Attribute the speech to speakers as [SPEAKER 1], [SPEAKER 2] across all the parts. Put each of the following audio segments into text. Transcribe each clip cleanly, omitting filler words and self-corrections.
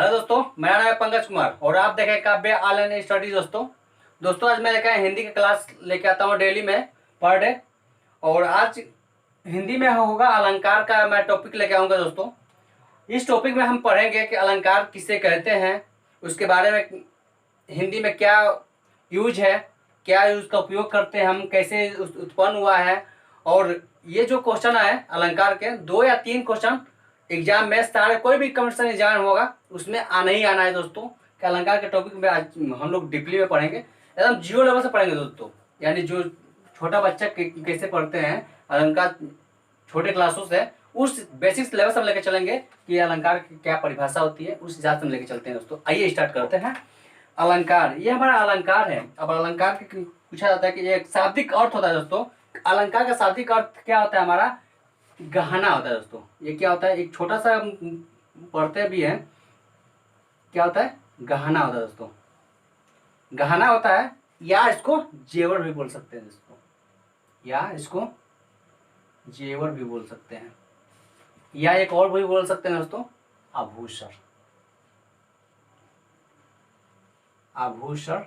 [SPEAKER 1] Hello दोस्तों, मेरा नाम है पंकज कुमार और आप देखें काव्य ऑनलाइन स्टडी। दोस्तों आज मैं लेकर हिंदी की क्लास लेके आता हूँ डेली में पर डे। और आज हिंदी में होगा अलंकार का मैं टॉपिक लेके आऊँगा। दोस्तों इस टॉपिक में हम पढ़ेंगे कि अलंकार किसे कहते हैं, उसके बारे में हिंदी में क्या यूज है, क्या यूज का उपयोग करते हैं हम, कैसे उत्पन्न हुआ है। और ये जो क्वेश्चन है अलंकार के 2 या 3 क्वेश्चन एग्जाम में सारे कोई भी कॉम्पिटिशन एग्जाम होगा उसमें आना ही आना है दोस्तों। कि अलंकार के टॉपिक में आज हम लोग डीपली में पढ़ेंगे, एकदम जीरो लेवल से पढ़ेंगे दोस्तों। यानी जो छोटा बच्चा कैसे पढ़ते हैं अलंकार छोटे क्लासों से, उस बेसिक्स लेवल से हम लेके चलेंगे कि अलंकार की क्या परिभाषा होती है, उस हिसाब से हम लेके चलते हैं दोस्तों। आइए स्टार्ट करते हैं। अलंकार, ये हमारा अलंकार है। अब अलंकार की पूछा जाता है कि एक शाब्दिक अर्थ होता है दोस्तों। अलंकार का शाब्दिक अर्थ क्या होता है हमारा? गहना होता है दोस्तों। ये क्या होता है, एक छोटा सा पढ़ते भी है, क्या होता है? गहना होता है दोस्तों। गहना होता है, या इसको जेवर भी बोल सकते हैं दोस्तों, या इसको जेवर भी बोल सकते हैं, या एक और भी बोल सकते हैं दोस्तों, आभूषण। आभूषण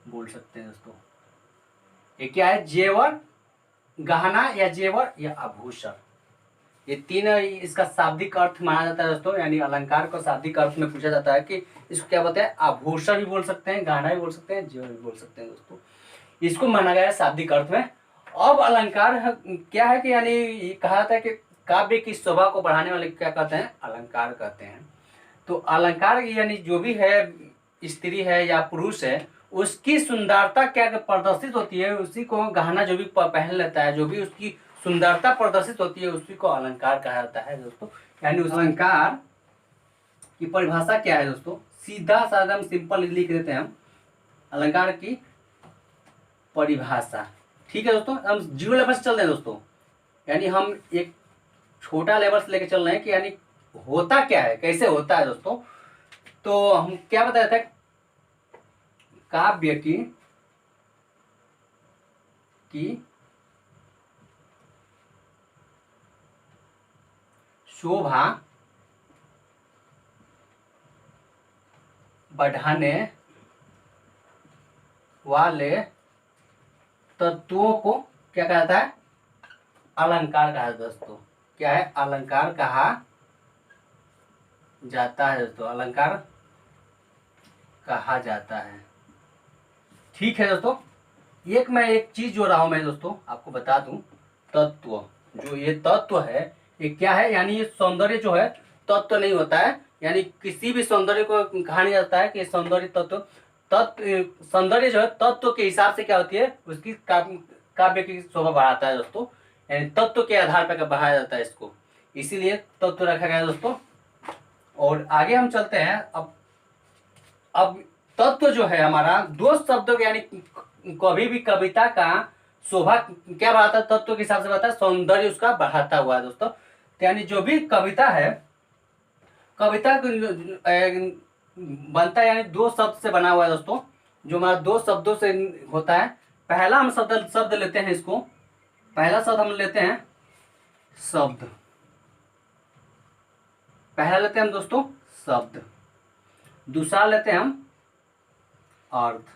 [SPEAKER 1] बोल सकते हैं दोस्तों। ये क्या है? जेवर, गहना या जेवर या आभूषण, ये तीन इसका शाब्दिक अर्थ माना जाता है दोस्तों। यानी अलंकार को शाब्दिक अर्थ में पूछा जाता है कि इसको क्या बोलते हैं? आभूषण भी बोल सकते हैं, गहना भी बोल सकते हैं, जेवर भी बोल सकते हैं दोस्तों। इसको माना गया है शाब्दिक अर्थ में। अब अलंकार क्या है कि यानी कहा जाता है कि काव्य की शोभा को बढ़ाने वाले क्या कहते हैं? अलंकार कहते हैं। तो अलंकार यानी जो भी है, स्त्री है या पुरुष है, उसकी सुंदरता क्या प्रदर्शित होती है, उसी को गहना जो भी पहन लेता है, जो भी उसकी सुंदरता प्रदर्शित होती है, उसी को अलंकार कहा जाता है दोस्तों। यानी उस अलंकार की परिभाषा क्या है दोस्तों? सीधा साधा सिंपल लिख देते हैं हम अलंकार की परिभाषा। ठीक है दोस्तों, हम जीरो लेवल से चल रहे हैं दोस्तों। यानी हम एक छोटा लेवल से लेकर चल रहे हैं कि यानी होता क्या है, कैसे होता है दोस्तों। तो हम क्या बताया था? काव्य की शोभा बढ़ाने वाले तत्वों को क्या कहता है? अलंकार कहा जाता है दोस्तों। क्या है? अलंकार कहा जाता है दोस्तों, अलंकार कहा जाता है। ठीक है दोस्तों, एक चीज जो रहा हूं मैं दोस्तों आपको बता दूं, तत्व, जो ये तत्व है ये क्या है? यानी ये सौंदर्य जो है तत्व नहीं होता है। यानी किसी भी सौंदर्य को कहा नहीं जाता है कि सौंदर्य तत्व सौंदर्य जो है तत्व के हिसाब से क्या होती है, उसकी काव्य की शोभा बढ़ाता है दोस्तों। यानी तत्व के आधार पर बढ़ाया जाता है इसको, इसीलिए तत्व रखा गया है दोस्तों। और आगे हम चलते हैं। अब तत्व जो है हमारा 2 शब्दों के, यानी कभी भी कविता का शोभा क्या बढ़ाता है? तत्व के हिसाब से बढ़ाता है, सौंदर्य उसका बढ़ाता हुआ है दोस्तों। तो यानी जो भी कविता है, कविता बनता है यानी 2 शब्द से बना हुआ है दोस्तों। जो हमारा 2 शब्दों से होता है। पहला हम शब्द लेते हैं, इसको पहला शब्द हम लेते हैं शब्द। पहला लेते हैं हम दोस्तों शब्द, दूसरा लेते हैं हम अर्थ।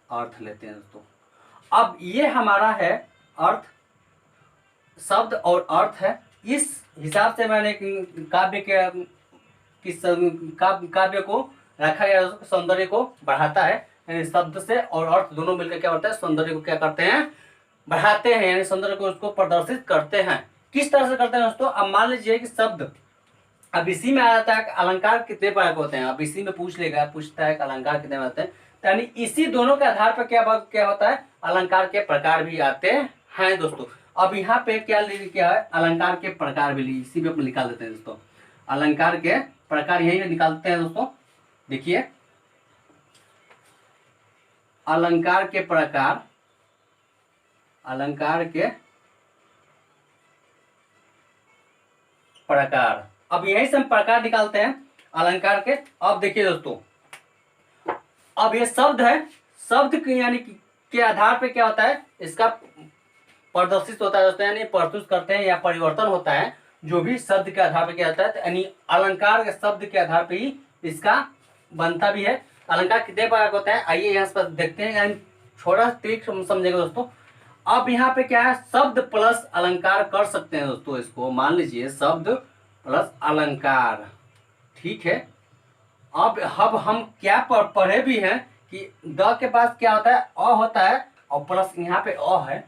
[SPEAKER 1] अर्थ लेते हैं दोस्तों। अब ये हमारा है अर्थ, शब्द और अर्थ है। इस हिसाब से मैंने काव्य को रखा गया, सौंदर्य को बढ़ाता है। यानी शब्द से और अर्थ दोनों मिलकर क्या होता है? सौंदर्य को क्या करते हैं? बढ़ाते हैं, यानी सौंदर्य को उसको प्रदर्शित करते हैं। किस तरह से करते हैं दोस्तों? अब मान लीजिए कि शब्द, अब इसी में आ जाता है कि अलंकार कितने प्रकार के होते हैं। अब इसी में पूछता है कि अलंकार कितने होते हैं। यानी इसी दोनों के आधार पर क्या होता है? अलंकार के प्रकार भी आते हैं दोस्तों। अब यहाँ पे क्या है? अलंकार के प्रकार भी इसी में अपने निकाल देते हैं दोस्तों। अलंकार के प्रकार यही निकालते हैं दोस्तों। देखिए अलंकार के प्रकार, अलंकार के प्रकार, अब यही से हम प्रकार निकालते हैं अलंकार के। अब देखिए दोस्तों, अब ये शब्द है, शब्द यानी के आधार पे क्या होता है? इसका प्रदर्शित होता है दोस्तों, यानी प्रस्तुत करते हैं या परिवर्तन होता है। जो भी शब्द के आधार पर किया जाता है, यानी अलंकार के शब्द के आधार पर ही इसका बनता भी है। अलंकार कितने प्रकार का होता है, आइए यहाँ पर देखते हैं, यानी थोड़ा ट्रिक समझेगा दोस्तों। अब यहाँ पे क्या है, शब्द प्लस अलंकार कर सकते हैं दोस्तों। इसको मान लीजिए शब्द प्लस अलंकार, ठीक है। अब हम क्या पढ़े भी हैं कि द के पास क्या होता है, अ होता है, और प्लस यहाँ पे अ है,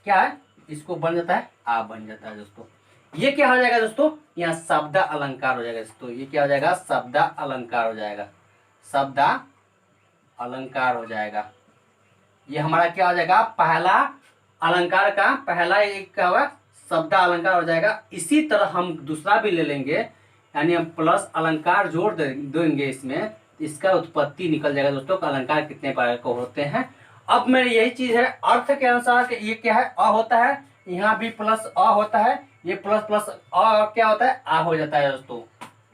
[SPEAKER 1] क्या है, इसको बन जाता है आ बन जाता है दोस्तों। ये क्या हो जाएगा दोस्तों, यहाँ शब्द अलंकार हो जाएगा दोस्तों। ये क्या हो जाएगा, शब्द अलंकार हो जाएगा, शब्द अलंकार हो जाएगा। ये हमारा क्या हो जाएगा, पहला अलंकार का पहला एक क्या होगा, शब्द अलंकार हो जाएगा। इसी तरह हम दूसरा भी ले लेंगे, यानी हम प्लस अलंकार जोड़ देंगे इसमें, इसका उत्पत्ति निकल जाएगा दोस्तों। अलंकार कितने प्रकार के होते हैं। अब मेरी यही चीज है, अर्थ के अनुसार कि ये क्या है, अ होता है, यहाँ भी प्लस अ होता है, ये प्लस प्लस अ क्या होता है, आ हो जाता है दोस्तों।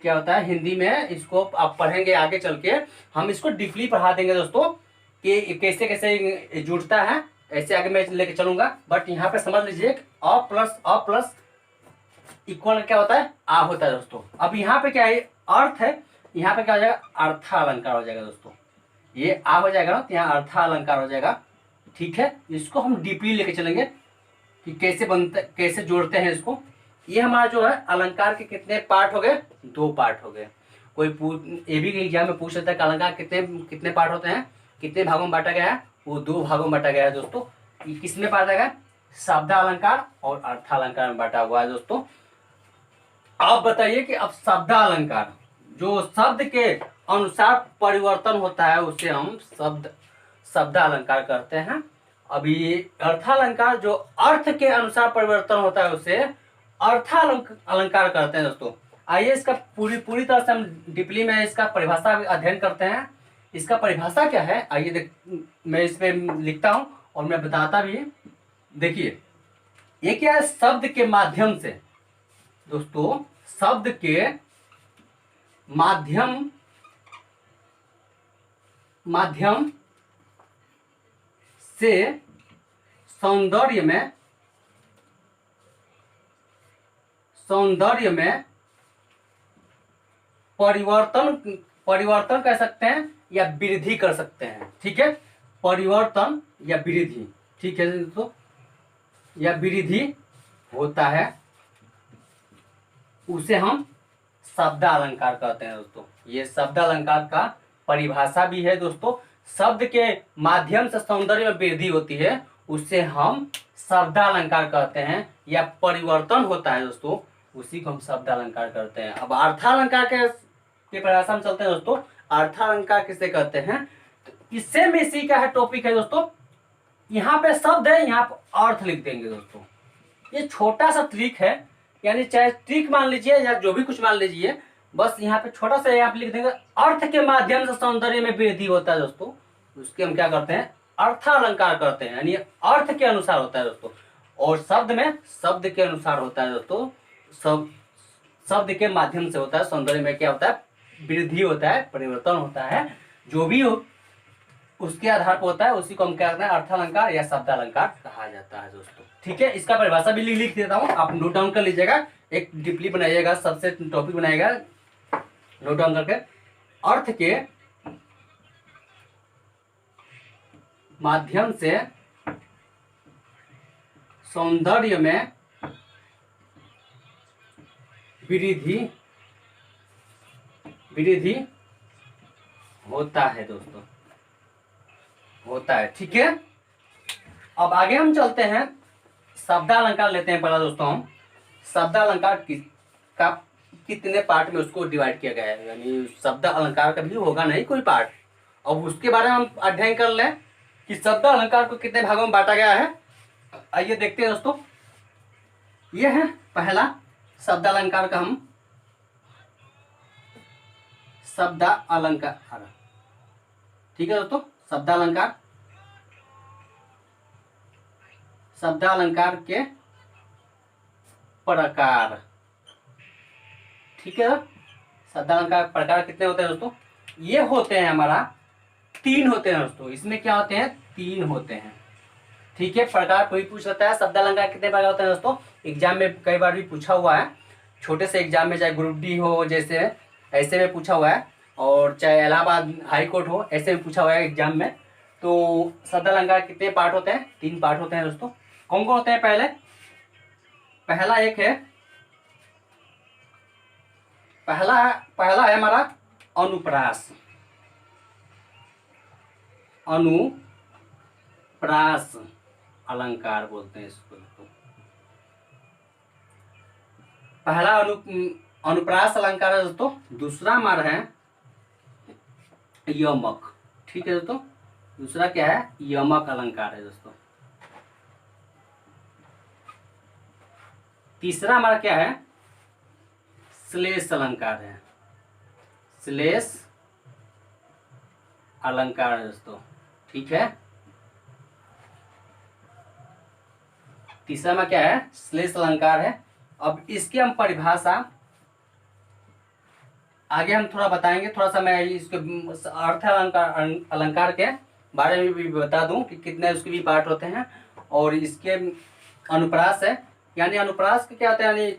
[SPEAKER 1] क्या होता है हिंदी में, इसको आप पढ़ेंगे आगे चल के, हम इसको डीपली पढ़ा देंगे दोस्तों कि कैसे कैसे जुड़ता है, ऐसे आगे मैं लेके चलूंगा। बट यहाँ पे समझ लीजिए अ प्लस इक्वल क्या होता है, आ होता है दोस्तों। अब यहाँ पे क्या है, अर्थ है, यहाँ पे क्या हो जाएगा, अर्थालंकार हो जाएगा दोस्तों। ये आ हो जाएगा ना, तो यहाँ अर्थालंकार हो जाएगा, ठीक है। इसको हम डीपली लेके चलेंगे कि कैसे बनते, कैसे जोड़ते हैं इसको। ये हमारा जो है अलंकार के कितने पार्ट हो गए, 2 पार्ट हो गए। कोई ये भी एग्जाम में पूछ सकता है कि अलंकार कितने कितने पार्ट होते हैं, कितने भागों में बांटा गया है, वो 2 भागों में बांटा गया है दोस्तों। ये किसमें बांटा गया, शब्द अलंकार और अर्थालंकार में बांटा हुआ है दोस्तों। आप बताइए कि अब शब्द अलंकार जो शब्द के अनुसार परिवर्तन होता है, उसे हम शब्द अलंकार करते हैं। अभी अर्थालंकार जो अर्थ के अनुसार परिवर्तन होता है, उसे अर्थालंकार करते हैं दोस्तों। आइए इसका पूरी तरह से हम डीपली में इसका परिभाषा अध्ययन करते हैं। इसका परिभाषा क्या है, आइए मैं इस पे लिखता हूं और मैं बताता भी। देखिए ये क्या है, शब्द के माध्यम से दोस्तों, शब्द के माध्यम से सौंदर्य में परिवर्तन कर सकते हैं या वृद्धि कर सकते हैं, ठीक है। परिवर्तन या वृद्धि, ठीक है दोस्तों, या वृद्धि होता है, उसे हम शब्द अलंकार कहते हैं दोस्तों। ये शब्द अलंकार का परिभाषा भी है दोस्तों। शब्द के माध्यम से सौंदर्य में वृद्धि होती है, उससे हम शब्द अलंकार कहते हैं, या परिवर्तन होता है दोस्तों, उसी को हम शब्द अलंकार करते हैं। अब अर्थालंकार के परिभाषा में चलते हैं दोस्तों। अर्थालंकार किसे कहते हैं, तो इससे में इसी का है टॉपिक है दोस्तों। यहाँ पे शब्द है, यहाँ पे अर्थ लिख देंगे दोस्तों। ये छोटा सा ट्रिक है, यानी चाहे ट्रिक मान लीजिए या जो भी कुछ मान लीजिए, बस यहाँ पे छोटा सा आप लिख देंगे, अर्थ के माध्यम से सौंदर्य में वृद्धि होता है दोस्तों, उसके हम क्या करते हैं, अर्थालंकार करते हैं, यानी अर्थ के अनुसार होता है दोस्तों। और शब्द में शब्द के अनुसार होता है दोस्तों, शब्द के माध्यम से होता है, सौंदर्य में क्या होता है, वृद्धि होता है, परिवर्तन होता है, जो भी हो उसके आधार पर होता है, उसी को हम क्या करते हैं, अर्थालंकार या शब्द अलंकार कहा जाता है दोस्तों, ठीक है। इसका परिभाषा भी लिख देता हूँ, आप नोट डाउन कर लीजिएगा, एक डीपली बनाइएगा, सबसे टॉपिक बनाइएगा, नोट डाउन करके। अर्थ के माध्यम से सौंदर्य में वृद्धि होता है दोस्तों, होता है, ठीक है। अब आगे हम चलते हैं, शब्दालंकार लेते हैं पहला दोस्तों। हम शब्दालंकार का कितने पार्ट में उसको डिवाइड किया गया है, यानी शब्द अलंकार का भी होगा नहीं कोई पार्ट। अब उसके बारे में हम अध्ययन कर लें कि शब्द अलंकार को कितने भागों में बांटा गया है। आइए देखते हैं दोस्तों। यह है पहला शब्द अलंकार का, हम शब्द अलंकार, ठीक है दोस्तों। शब्द अलंकार के प्रकार, ठीक है। शब्द अलंकार प्रकार कितने होते हैं दोस्तों, ये होते हैं हमारा 3 होते हैं दोस्तों। इसमें क्या होते हैं, 3 होते हैं, ठीक है। प्रकार कोई पूछ सकता है शब्द अलंकार कितने प्रकार होते हैं दोस्तों, एग्जाम में कई बार भी पूछा हुआ है। छोटे से एग्जाम में, चाहे ग्रुप डी हो जैसे ऐसे में पूछा हुआ है, और चाहे इलाहाबाद हाई कोर्ट हो ऐसे में पूछा हुआ है एग्जाम में। तो शब्द अलंकार कितने पार्ट होते हैं? 3 पार्ट होते हैं दोस्तों। कौन कौन होते हैं? पहला एक है, पहला है हमारा अनुप्रास। अनुप्रास अलंकार बोलते हैं इसको। तो पहला अनुप्रास अलंकार है दोस्तों। दूसरा हमारा है यमक। ठीक है दोस्तों, दूसरा क्या है? यमक अलंकार है दोस्तों। तीसरा हमारा क्या है? श्लेष अलंकार है। श्लेष अलंकार है दोस्तों। ठीक है, तीसरा में क्या है? श्लेष अलंकार है। अब इसकी हम परिभाषा आगे हम थोड़ा बताएंगे। थोड़ा सा मैं इसके अर्थ अलंकार के बारे में भी बता दूं कि कितने उसके भी पार्ट होते हैं। और इसके अनुप्रास है, यानी अनुप्रास क्या होता है, यानी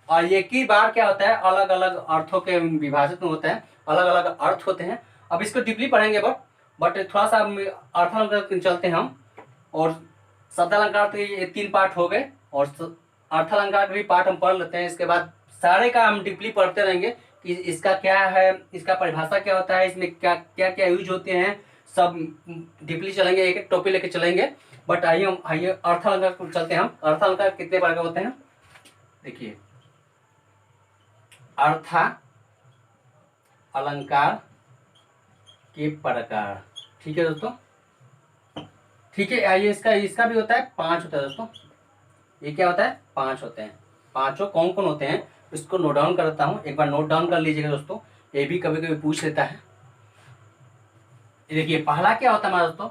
[SPEAKER 1] और एक ही बार क्या होता है, अलग अलग अर्थों के विभाजित होते हैं, अलग अलग अर्थ होते हैं। अब इसको डीपली पढ़ेंगे बट थोड़ा सा अर्थ अलंकार चलते हैं हम। और शब्द अलंकार तो ये 3 पार्ट हो गए, और अर्थ अलंकार के भी पार्ट हम पढ़ लेते हैं। इसके बाद सारे का हम डीपली पढ़ते रहेंगे कि इसका क्या है, इसका परिभाषा क्या होता है, इसमें क्या क्या क्या यूज होते हैं, सब डीपली चलेंगे, एक एक टॉपिक लेके चलेंगे। बट आइए अर्थ अलंकार को चलते हैं हम। अर्थ अलंकार कितने प्रकार के होते हैं? देखिए, अर्थ अलंकार के प्रकार। ठीक है दोस्तों, ठीक है। आइए इसका भी होता है 5 होता है दोस्तों। ये क्या होता है? 5 होते हैं। पांचों कौन कौन होते हैं इसको नोट डाउन करता हूँ, एक बार नोट डाउन कर लीजिएगा दोस्तों। ये भी कभी कभी पूछ लेता है। देखिए, पहला क्या होता है हमारा दोस्तों?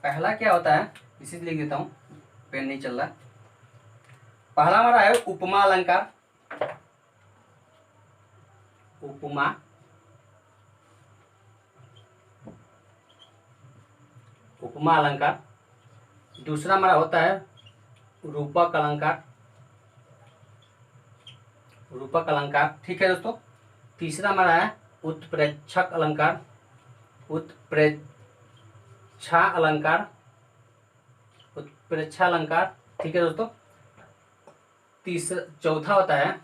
[SPEAKER 1] पहला क्या होता है, इसी से लिख देता हूँ, पेन नहीं चल रहा। पहला हमारा है उपमा अलंकार। उपमा अलंकार। दूसरा हमारा होता है रूपक अलंकार। ठीक है दोस्तों। तीसरा हमारा है उत्प्रेक्षक अलंकार। उत्प्रेक्षा अलंकार। ठीक है दोस्तों। चौथा होता है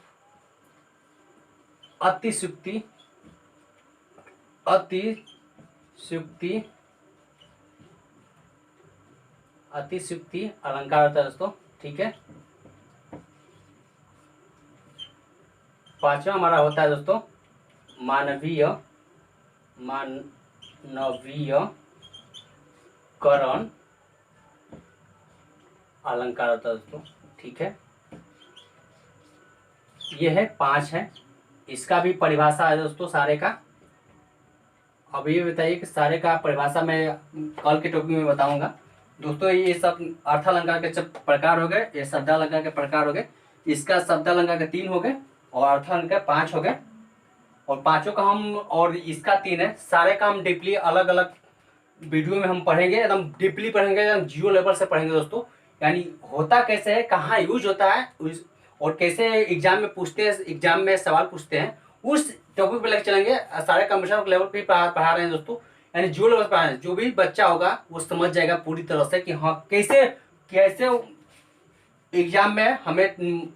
[SPEAKER 1] अतिशयोक्ति अलंकार होता है दोस्तों। ठीक है। पांचवा हमारा होता है दोस्तों मानवीय करण अलंकार होता है दोस्तों। ठीक है, ये है 5 है। इसका भी परिभाषा है दोस्तों सारे का। अब ये बताइए कि सारे का परिभाषा मैं कल के टॉपिक में बताऊंगा दोस्तों। ये सब अर्थ अलंकार के प्रकार हो गए, ये शब्द अलंकार के प्रकार हो गए। इसका शब्द अलंकार के 3 हो गए और अर्थ अलंकार 5 हो गए, और पांचों का हम, और इसका 3 है। सारे का हम डीपली अलग अलग वीडियो में हम पढ़ेंगे, एकदम डीपली पढ़ेंगे, एकदम जीरो लेवल से पढ़ेंगे दोस्तों। यानी होता कैसे है, कहाँ यूज होता है, और कैसे एग्जाम में पूछते हैं, एग्जाम में सवाल पूछते हैं, उस टॉपिक पे लेकर चलेंगे। सारे कंप्यूटर लेवल पे पढ़ा रहे हैं दोस्तों, यानी जीरो लेवल पे पढ़ा रहे हैं। जो भी बच्चा होगा वो समझ जाएगा पूरी तरह से कि हाँ कैसे कैसे एग्जाम में हमें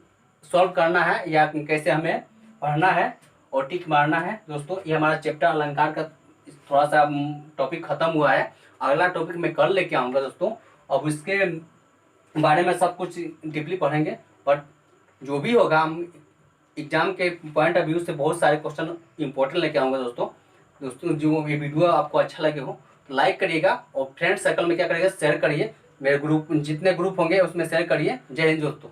[SPEAKER 1] सॉल्व करना है या कैसे हमें पढ़ना है और टिक मारना है दोस्तों। ये हमारा चैप्टर अलंकार का थोड़ा सा टॉपिक खत्म हुआ है। अगला टॉपिक मैं कल लेके आऊँगा दोस्तों। अब इसके बारे में सब कुछ डीपली पढ़ेंगे, बट जो भी होगा हम एग्जाम के पॉइंट ऑफ व्यू से बहुत सारे क्वेश्चन इंपॉर्टेंट लेके आऊँगा दोस्तों। जो ये वीडियो आपको अच्छा लगे हो तो लाइक करिएगा, और फ्रेंड सर्कल में क्या करिएगा, शेयर करिए। मेरे ग्रुप जितने ग्रुप होंगे उसमें शेयर करिए। जय हिंद दोस्तों।